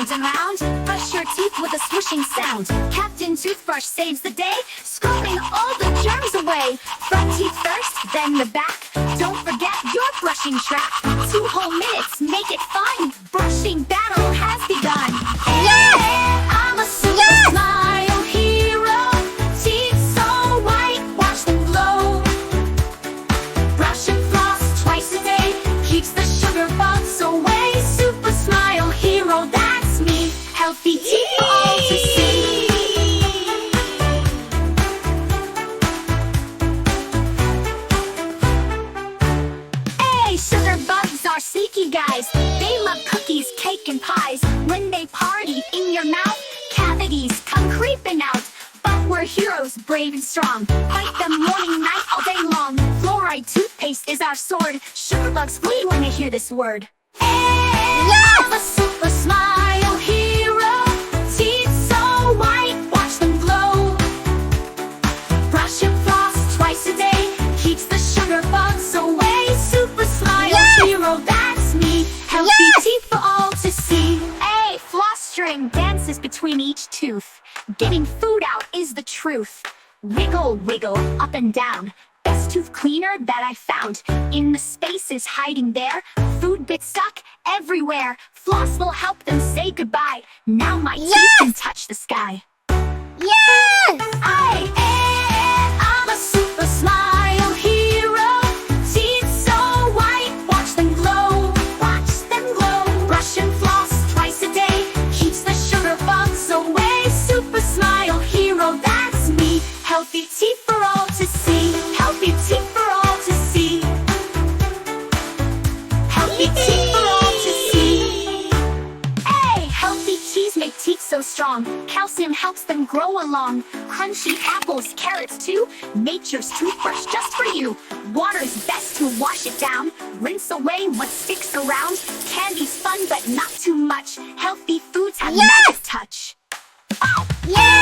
round and round. Brush your teeth with a swishing sound. Captain Toothbrush saves the day, scrubbing all the germs away. Front teeth first, then the back. Don't forget your brushing track. 2 whole minutes, make it fun. Brushing battle has begun. Yes! I'm a super smile hero. Teeth so white, watch them glow. Brush and floss twice a day, keeps the sugar bugs away. Super smile hero, that's me. Healthy teeth for all to see. Hey, sugar bugs are sneaky guys. They love cookies, cake, and pies. When they party in your mouth, cavities come creeping out. But we're heroes, brave and strong. Fight them morning, night, all day long. Fluoride toothpaste is our sword. Sugar bugs flee when they hear this word. I'm a super smile hero. Teeth so white, watch them glow. Brush and floss twice a day, keeps the sugar bugs away. Super smile hero, that's me. Healthy teeth for all to see. Hey, floss string dances between each tooth. Getting food out is the truth. Wiggle, wiggle, up and down. Best tooth cleaner that I found. In the spaces hiding there, food bits stuck everywhere. Floss will help them say goodbye. Now my teeth can touch the sky. Yes! I'm a super smile hero. Teeth so white, watch them glow. Watch them glow. Brush and floss twice a day, keeps the sugar bugs away. Super smile hero, that's me. Healthy teeth for all to see. Healthy teeth for all to see. Healthy teeth for all to see. Hey, healthy teeth make teeth so strong. Calcium helps them grow along. Crunchy apples, carrots too. Nature's toothbrush just for you. Water's best to wash it down. Rinse away what sticks around. Candy's fun but not too much. Healthy foods have magic touch. Yes!